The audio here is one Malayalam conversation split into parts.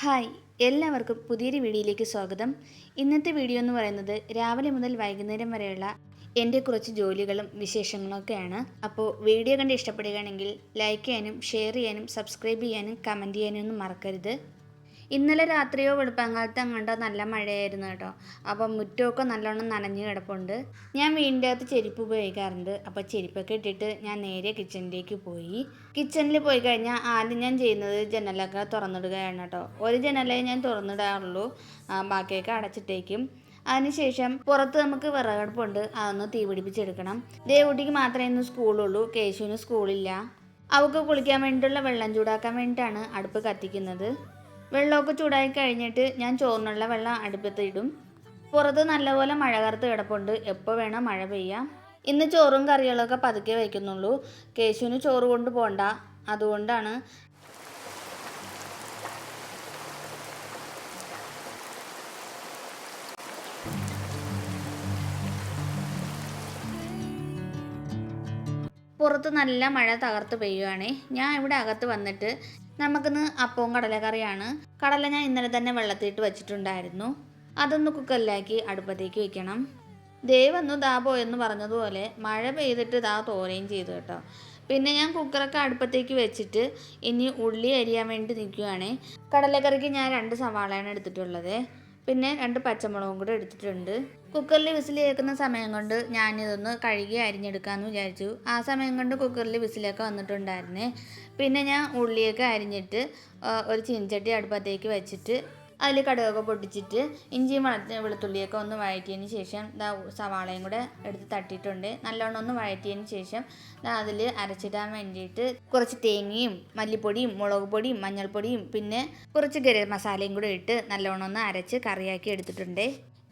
ഹായ്, എല്ലാവർക്കും പുതിയൊരു വീഡിയോയിലേക്ക് സ്വാഗതം. ഇന്നത്തെ വീഡിയോ എന്ന് പറയുന്നത് രാവിലെ മുതൽ വൈകുന്നേരം വരെയുള്ള എൻ്റെ കുറച്ച് ജോലികളും വിശേഷങ്ങളൊക്കെയാണ്. അപ്പോൾ വീഡിയോ കണ്ട് ഇഷ്ടപ്പെടുകയാണെങ്കിൽ ലൈക്ക് ചെയ്യാനും ഷെയർ ചെയ്യാനും സബ്സ്ക്രൈബ് ചെയ്യാനും കമൻറ്റ് ചെയ്യാനും ഒന്നും മറക്കരുത്. ഇന്നലെ രാത്രിയോ വെളുപ്പാങ്കാലത്ത് അങ്ങോട്ടോ നല്ല മഴയായിരുന്നു കേട്ടോ. അപ്പം മുറ്റമൊക്കെ നല്ലോണം നനഞ്ഞ് കിടപ്പുണ്ട്. ഞാൻ വീടിൻ്റെ അകത്ത് ചെരുപ്പ് ഉപയോഗിക്കാറുണ്ട്. അപ്പോൾ ചെരുപ്പൊക്കെ ഇട്ടിട്ട് ഞാൻ നേരെ കിച്ചണിലേക്ക് പോയി. കിച്ചണിൽ പോയി കഴിഞ്ഞാൽ ആദ്യം ഞാൻ ചെയ്യുന്നത് ജനലൊക്കെ തുറന്നിടുകയാണ് കേട്ടോ. ഒരു ജനലേ ഞാൻ തുറന്നിടാറുള്ളൂ, ബാക്കിയൊക്കെ അടച്ചിട്ടേക്കും. അതിനുശേഷം പുറത്ത് നമുക്ക് വിറകടുപ്പുണ്ട്, അതൊന്ന് തീ പിടിപ്പിച്ചെടുക്കണം. ദേവുട്ടിക്ക് മാത്രമേ ഇന്ന് സ്കൂളുള്ളൂ, കേശുവിന് സ്കൂളില്ല. അവൾക്ക് കുളിക്കാൻ വേണ്ടിയിട്ടുള്ള വെള്ളം ചൂടാക്കാൻ വേണ്ടിയിട്ടാണ് അടുപ്പ് കത്തിക്കുന്നത്. വെള്ളമൊക്കെ ചൂടായി കഴിഞ്ഞിട്ട് ഞാൻ ചോറിനുള്ള വെള്ളം അടുപ്പത്ത് ഇടും. പുറത്ത് നല്ലപോലെ മഴ കറുത്ത് കിടപ്പുണ്ട്, എപ്പോൾ വേണം മഴ പെയ്യാം. ഇന്ന് ചോറും കറികളൊക്കെ പതുക്കെ വയ്ക്കുന്നുള്ളൂ. കേശുവിന് ചോറ് കൊണ്ട് പോകണ്ട, അതുകൊണ്ടാണ്. പുറത്ത് നല്ല മഴ തകർത്ത് പെയ്യുവാണേ. ഞാൻ ഇവിടെ അകത്ത് വന്നിട്ട് നമുക്കിന്ന് അപ്പവും കടലക്കറിയാണ്. കടല ഞാൻ ഇന്നലെ തന്നെ വെള്ളത്തിയിട്ട് വെച്ചിട്ടുണ്ടായിരുന്നു. അതൊന്ന് കുക്കറിലാക്കി അടുപ്പത്തേക്ക് വെക്കണം. ദേ വന്നു ദാ പോയെന്ന് പറഞ്ഞതുപോലെ മഴ പെയ്തിട്ട് ദാ തോരുകയും ചെയ്തു കേട്ടോ. പിന്നെ ഞാൻ കുക്കറൊക്കെ അടുപ്പത്തേക്ക് വെച്ചിട്ട് ഇനി ഉള്ളി അരിയാൻ വേണ്ടി നിൽക്കുകയാണേ. കടലക്കറിക്ക് ഞാൻ 2 സവാളയാണ് എടുത്തിട്ടുള്ളത്. പിന്നെ 2 പച്ചമുളകും കൂടെ എടുത്തിട്ടുണ്ട്. കുക്കറിൽ വിസിൽ കേൾക്കുന്ന സമയം കൊണ്ട് ഞാനിതൊന്ന് കഴുകി അരിഞ്ഞെടുക്കാമെന്ന് വിചാരിച്ചു. ആ സമയം കൊണ്ട് കുക്കറിൽ വിസിലൊക്കെ വന്നിട്ടുണ്ടായിരുന്നേ. പിന്നെ ഞാൻ ഉള്ളിയൊക്കെ അരിഞ്ഞിട്ട് ഒരു ചീനച്ചട്ടി അടുപ്പത്തേക്ക് വെച്ചിട്ട് അതിൽ കടുകൊക്കെ പൊട്ടിച്ചിട്ട് ഇഞ്ചിയും വെളുത്തുള്ളിയൊക്കെ ഒന്ന് വഴറ്റിയതിന് ശേഷം സവാളയും കൂടെ എടുത്ത് തട്ടിയിട്ടുണ്ട്. നല്ലോണം ഒന്ന് വഴറ്റിയതിന് ശേഷം അതിൽ അരച്ചിടാൻ വേണ്ടിയിട്ട് കുറച്ച് തേങ്ങയും മല്ലിപ്പൊടിയും മുളക് പൊടിയും മഞ്ഞൾപ്പൊടിയും പിന്നെ കുറച്ച് ഗരം മസാലയും കൂടെ ഇട്ട് നല്ലോണം ഒന്ന് അരച്ച് കറിയാക്കി എടുത്തിട്ടുണ്ട്.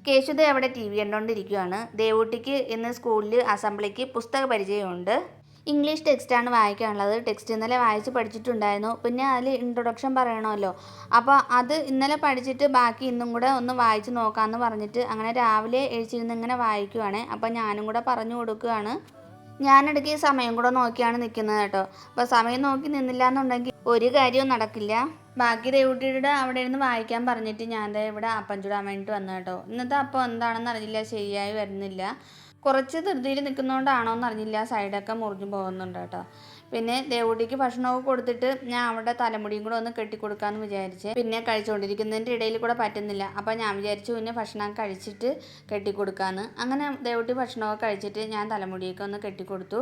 കേശുദേ അവിടെ TV കണ്ടുകൊണ്ടിരിക്കുകയാണ്. ദേവൂട്ടിക്ക് ഇന്ന് സ്കൂളിൽ അസംബ്ലിക്ക് പുസ്തക പരിചയമുണ്ട്. ഇംഗ്ലീഷ് ടെക്സ്റ്റാണ് വായിക്കാനുള്ളത്. ടെക്സ്റ്റ് ഇന്നലെ വായിച്ച് പഠിച്ചിട്ടുണ്ടായിരുന്നു. പിന്നെ അതിൽ ഇൻട്രൊഡക്ഷൻ പറയണമല്ലോ, അപ്പോൾ അത് ഇന്നലെ പഠിച്ചിട്ട് ബാക്കി ഇന്നും കൂടെ ഒന്ന് വായിച്ച് നോക്കാമെന്ന് പറഞ്ഞിട്ട് അങ്ങനെ രാവിലെ എഴുതിയിരുന്ന് ഇങ്ങനെ വായിക്കുവാണ്. അപ്പോൾ ഞാനും കൂടെ പറഞ്ഞു കൊടുക്കുകയാണ്. ഞാനിടയ്ക്ക് സമയം കൂടെ നോക്കിയാണ് നിൽക്കുന്നത് കേട്ടോ. അപ്പോൾ സമയം നോക്കി നിന്നില്ല എന്നുണ്ടെങ്കിൽ ഒരു കാര്യവും നടക്കില്ല. ബാക്കി ദേവുട്ടിയുടെ അവിടെ ഇരുന്ന് വായിക്കാൻ പറഞ്ഞിട്ട് ഞാൻ ഇവിടെ അപ്പം ചൂടാൻ വേണ്ടിയിട്ട് വന്നു കേട്ടോ. ഇന്നത്തെ അപ്പം എന്താണെന്ന് അറിയില്ല, ശരിയായി വരുന്നില്ല. കുറച്ച് ധൃതിയിൽ നിൽക്കുന്നതുകൊണ്ടാണോ എന്നറിഞ്ഞില്ല, സൈഡൊക്കെ മുറിഞ്ഞു പോകുന്നുണ്ട് കേട്ടോ. പിന്നെ ദേവുട്ടിക്ക് ഭക്ഷണമൊക്കെ കൊടുത്തിട്ട് ഞാൻ അവിടെ തലമുടിയും കൂടെ ഒന്ന് കെട്ടിക്കൊടുക്കാമെന്ന് വിചാരിച്ചേ. പിന്നെ കഴിച്ചുകൊണ്ടിരിക്കുന്നതിൻ്റെ ഇടയിൽ കൂടെ പറ്റുന്നില്ല. അപ്പോൾ ഞാൻ വിചാരിച്ചു പിന്നെ ഭക്ഷണം കഴിച്ചിട്ട് കെട്ടിക്കൊടുക്കാമെന്ന്. അങ്ങനെ ദേവുട്ടി ഭക്ഷണമൊക്കെ കഴിച്ചിട്ട് ഞാൻ തലമുടിയൊക്കെ ഒന്ന് കെട്ടിക്കൊടുത്തു.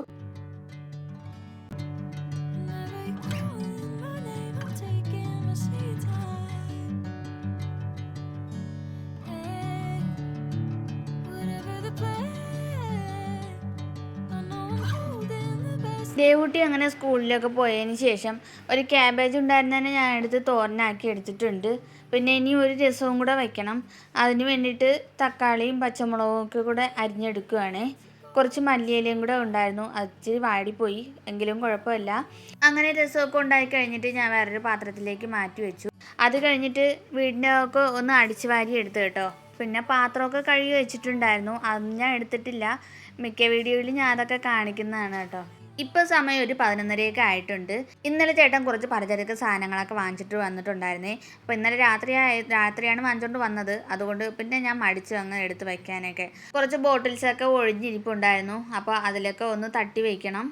ദേവുട്ടി അങ്ങനെ സ്കൂളിലൊക്കെ പോയതിന് ശേഷം ഒരു ക്യാബേജ് ഉണ്ടായിരുന്നതിനെ ഞാൻ എടുത്ത് തോരനാക്കി എടുത്തിട്ടുണ്ട്. പിന്നെ ഇനി ഒരു രസവും കൂടെ വയ്ക്കണം. അതിന് വേണ്ടിയിട്ട് തക്കാളിയും പച്ചമുളകും ഒക്കെ കൂടെ അരിഞ്ഞെടുക്കുകയാണ്. കുറച്ച് മല്ലിയിലയും കൂടെ ഉണ്ടായിരുന്നു, അത് ഇച്ചിരി വാടിപ്പോയി, എങ്കിലും കുഴപ്പമില്ല. അങ്ങനെ രസമൊക്കെ ഉണ്ടായി കഴിഞ്ഞിട്ട് ഞാൻ വേറൊരു പാത്രത്തിലേക്ക് മാറ്റി വെച്ചു. അത് കഴിഞ്ഞിട്ട് വീടിൻ്റെ ഒക്കെ ഒന്ന് അടിച്ചു വാരി എടുത്തു കേട്ടോ. പിന്നെ പാത്രമൊക്കെ കഴുകി വെച്ചിട്ടുണ്ടായിരുന്നു, അതൊന്നും ഞാൻ എടുത്തിട്ടില്ല. മിക്ക വീഡിയോയിലും ഞാൻ അതൊക്കെ കാണിക്കുന്നതാണ് കേട്ടോ. ഇപ്പോൾ സമയം ഒരു 11:30 ആയിട്ടുണ്ട്. ഇന്നലെ ചേട്ടൻ കുറച്ച് പലചരക്ക് സാധനങ്ങളൊക്കെ വാങ്ങിച്ചിട്ട് വന്നിട്ടുണ്ടായിരുന്നേ. അപ്പോൾ ഇന്നലെ രാത്രിയാണ് വാങ്ങിച്ചുകൊണ്ട് വന്നത്. അതുകൊണ്ട് പിന്നെ ഞാൻ മടിച്ചു അങ്ങ് എടുത്ത് വയ്ക്കാനൊക്കെ. കുറച്ച് ബോട്ടിൽസൊക്കെ ഒഴിഞ്ഞിരിപ്പുണ്ടായിരുന്നു, അപ്പോൾ അതിലൊക്കെ ഒന്ന് തട്ടി വയ്ക്കണം.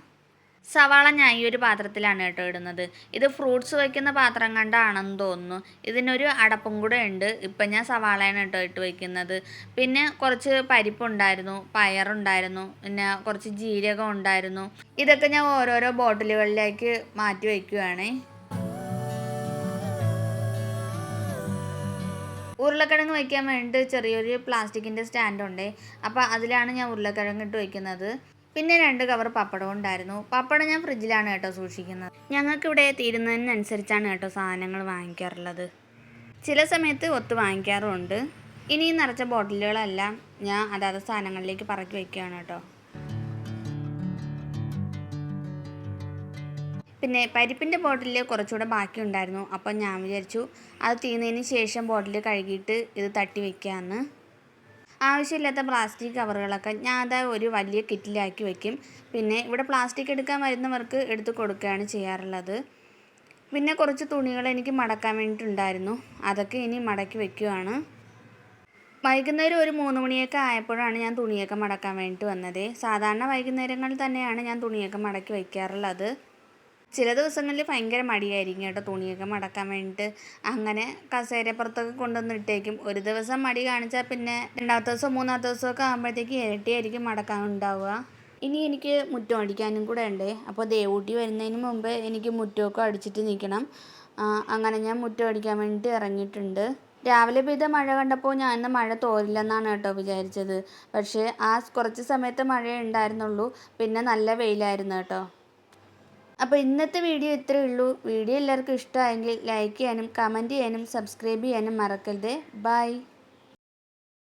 സവാള ഞാൻ ഈ ഒരു പാത്രത്തിലാണ് കേട്ടോ ഇടുന്നത്. ഇത് ഫ്രൂട്ട്സ് വയ്ക്കുന്ന പാത്രം കണ്ടാണെന്ന് തോന്നുന്നു. ഇതിനൊരു അടപ്പും കൂടെ ഉണ്ട്. ഇപ്പം ഞാൻ സവാളയാണ് കേട്ടോ ഇട്ട് വയ്ക്കുന്നത്. പിന്നെ കുറച്ച് പരിപ്പുണ്ടായിരുന്നു, പയറുണ്ടായിരുന്നു, പിന്നെ കുറച്ച് ജീരകം ഉണ്ടായിരുന്നു. ഇതൊക്കെ ഞാൻ ഓരോരോ ബോട്ടിലുകളിലേക്ക് മാറ്റി വയ്ക്കുകയാണേ. ഉരുളക്കിഴങ്ങ് വയ്ക്കാൻ വേണ്ടിയിട്ട് ചെറിയൊരു പ്ലാസ്റ്റിക്കിൻ്റെ സ്റ്റാൻഡുണ്ടേ. അപ്പോൾ അതിലാണ് ഞാൻ ഉരുളക്കിഴങ്ങ് ഇട്ട് വയ്ക്കുന്നത്. പിന്നെ 2 കവർ പപ്പടം ഉണ്ടായിരുന്നു. പപ്പടം ഞാൻ ഫ്രിഡ്ജിലാണ് കേട്ടോ സൂക്ഷിക്കുന്നത്. ഞങ്ങൾക്കിവിടെ തീരുന്നതിനനുസരിച്ചാണ് കേട്ടോ സാധനങ്ങൾ വാങ്ങിക്കാറുള്ളത്. ചില സമയത്ത് ഒത്ത് വാങ്ങിക്കാറുമുണ്ട്. ഇനി നിറച്ച ബോട്ടിലുകളെല്ലാം ഞാൻ അതാത് സാധനങ്ങളിലേക്ക് പറക്കി വയ്ക്കുകയാണ് കേട്ടോ. പിന്നെ പരിപ്പിൻ്റെ ബോട്ടിൽ കുറച്ചുകൂടെ ബാക്കി ഉണ്ടായിരുന്നു. അപ്പം ഞാൻ വിചാരിച്ചു അത് തീർന്നതിന് ശേഷം ബോട്ടിൽ കഴുകിയിട്ട് ഇത് തട്ടി വയ്ക്കാമെന്ന്. ആവശ്യമില്ലാത്ത പ്ലാസ്റ്റിക് കവറുകളൊക്കെ ഞാൻ അത് ഒരു വലിയ കിറ്റിലാക്കി വയ്ക്കും. പിന്നെ ഇവിടെ പ്ലാസ്റ്റിക് എടുക്കാൻ വരുന്നവർക്ക് എടുത്ത് കൊടുക്കുകയാണ് ചെയ്യാറുള്ളത്. പിന്നെ കുറച്ച് തുണികൾ എനിക്ക് മടക്കാൻ വേണ്ടിയിട്ടുണ്ടായിരുന്നു. അതൊക്കെ ഇനി മടക്കി വെക്കുവാണ്. വൈകുന്നേരം ഒരു 3 മണിയൊക്കെ ആയപ്പോഴാണ് ഞാൻ തുണിയൊക്കെ മടക്കാൻ വേണ്ടിയിട്ട് വന്നത്. സാധാരണ വൈകുന്നേരങ്ങളിൽ തന്നെയാണ് ഞാൻ തുണിയൊക്കെ മടക്കി വയ്ക്കാറുള്ളത്. ചില ദിവസങ്ങളിൽ ഭയങ്കര മടിയായിരിക്കും കേട്ടോ തുണിയൊക്കെ മടക്കാൻ വേണ്ടിയിട്ട്. അങ്ങനെ കസേരപ്പുറത്തൊക്കെ കൊണ്ടുവന്നിട്ടേക്കും. ഒരു ദിവസം മടി കാണിച്ചാൽ പിന്നെ രണ്ടാമത്തെ ദിവസം മൂന്നാമത്തെ ദിവസമൊക്കെ ആകുമ്പോഴത്തേക്ക് ഇരട്ടിയായിരിക്കും മടക്കാൻ ഉണ്ടാവുക. ഇനി എനിക്ക് മുറ്റം അടിക്കാനും കൂടെ ഉണ്ട്. അപ്പോൾ ദേവൂട്ടി വരുന്നതിന് മുമ്പ് എനിക്ക് മുറ്റമൊക്കെ അടിച്ചിട്ട് നിൽക്കണം. അങ്ങനെ ഞാൻ മുറ്റം അടിക്കാൻ വേണ്ടിയിട്ട് ഇറങ്ങിയിട്ടുണ്ട്. രാവിലെ പെയ്ത മഴ കണ്ടപ്പോൾ ഞാൻ ഇന്ന് മഴ തോരില്ലെന്നാണ് കേട്ടോ വിചാരിച്ചത്. പക്ഷേ കുറച്ച് സമയത്ത് മഴയേ ഉണ്ടായിരുന്നുള്ളൂ. പിന്നെ നല്ല വെയിലായിരുന്നു കേട്ടോ. അപ്പോൾ ഇന്നത്തെ വീഡിയോ ഇത്രയേ ഉള്ളൂ. വീഡിയോ എല്ലാവർക്കും ഇഷ്ടമായെങ്കിൽ ലൈക്ക് ചെയ്യാനും കമൻറ്റ് ചെയ്യാനും സബ്സ്ക്രൈബ് ചെയ്യാനും മറക്കരുത്. ബൈ.